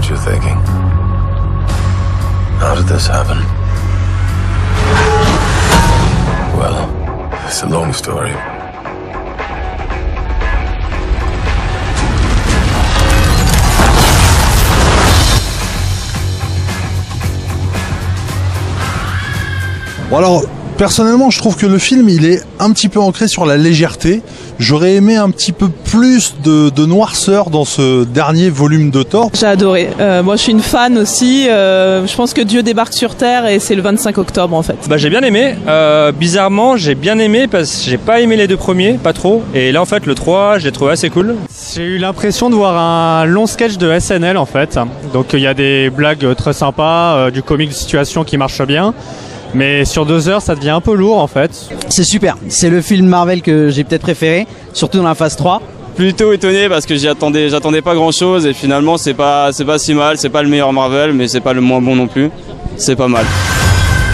you're thinking. How did this happen? Well, it's a long story. Bon alors, personnellement, je trouve que le film, il est un petit peu ancré sur la légèreté. J'aurais aimé un petit peu plus de noirceur dans ce dernier volume de Thor. J'ai adoré. Moi, je suis une fan aussi. Je pense que Dieu débarque sur Terre et c'est le 25 octobre en fait. J'ai bien aimé. Bizarrement, j'ai bien aimé parce que j'ai pas aimé les deux premiers, pas trop. Et là, en fait, le 3, je l'ai trouvé assez cool. J'ai eu l'impression de voir un long sketch de SNL en fait. Donc il y a des blagues très sympas, du comique de situation qui marche bien. Mais sur 2 heures, ça devient un peu lourd en fait. C'est super, c'est le film Marvel que j'ai peut-être préféré, surtout dans la phase 3. Plutôt étonné parce que j'attendais pas grand chose et finalement c'est pas si mal, c'est pas le meilleur Marvel mais c'est pas le moins bon non plus. C'est pas mal.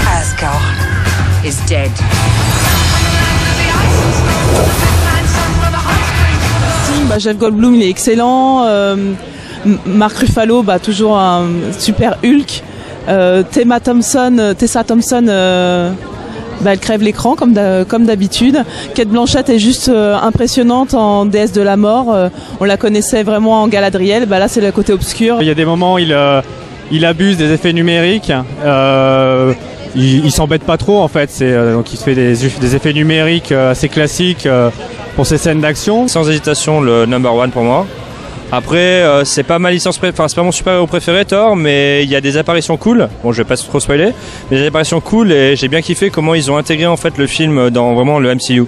Asgard is dead. Jeff Goldblum, il est excellent. Mark Ruffalo, toujours un super Hulk. Tessa Thompson, elle crève l'écran comme d'habitude. Kate Blanchett est juste impressionnante en déesse de la mort. On la connaissait vraiment en Galadriel. Là, c'est le côté obscur. Il y a des moments où il abuse des effets numériques. Il s'embête pas trop en fait. Donc il se fait des effets numériques assez classiques pour ses scènes d'action. Sans hésitation, le number one pour moi. Après, c'est pas ma licence c'est pas mon super-héros préféré, Thor, mais il y a des apparitions cool. Bon, je vais pas trop spoiler, mais des apparitions cool et j'ai bien kiffé comment ils ont intégré en fait le film dans vraiment le MCU.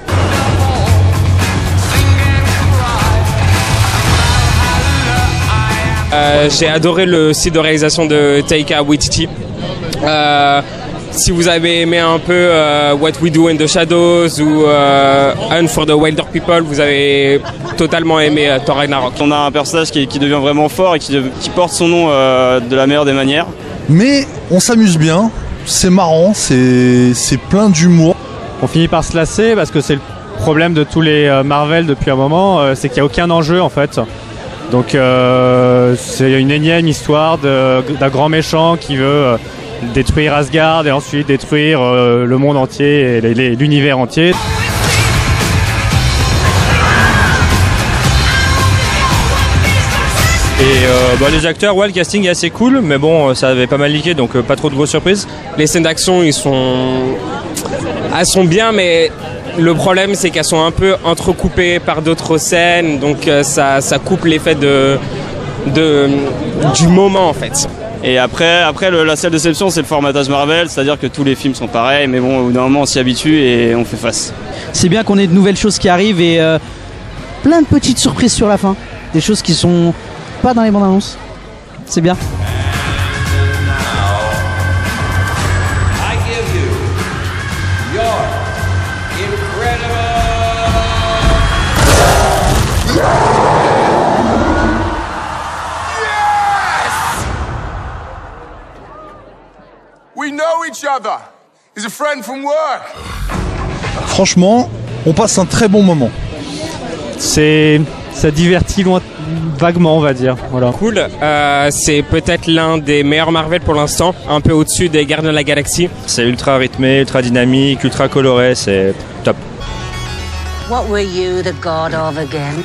J'ai adoré le style de réalisation de Taika Waititi. Si vous avez aimé un peu What We Do in the Shadows ou Hunt for the Wilder People, vous avez totalement aimé Thor Ragnarok. On a un personnage qui devient vraiment fort et qui porte son nom de la meilleure des manières. Mais on s'amuse bien, c'est marrant, c'est plein d'humour. On finit par se lasser parce que c'est le problème de tous les Marvel depuis un moment, c'est qu'il n'y a aucun enjeu en fait. Donc c'est une énième histoire d'un grand méchant qui veut détruire Asgard et ensuite détruire le monde entier et l'univers entier. Et les acteurs, le casting est assez cool, mais bon, ça avait pas mal leaké, donc pas trop de grosses surprises. Les scènes d'action, elles sont bien, mais le problème, c'est qu'elles sont un peu entrecoupées par d'autres scènes, donc ça coupe l'effet du moment en fait. Et après la seule déception, c'est le formatage Marvel, c'est-à-dire que tous les films sont pareils, mais bon, au bout d'un moment, on s'y habitue et on fait face. C'est bien qu'on ait de nouvelles choses qui arrivent et plein de petites surprises sur la fin. Des choses qui sont pas dans les bandes annonces. C'est bien. Franchement, on passe un très bon moment. Ça divertit vaguement, on va dire. Voilà. Cool. C'est peut-être l'un des meilleurs Marvel pour l'instant, un peu au-dessus des Gardiens de la Galaxie. C'est ultra rythmé, ultra dynamique, ultra coloré, c'est top. What were you the god of again?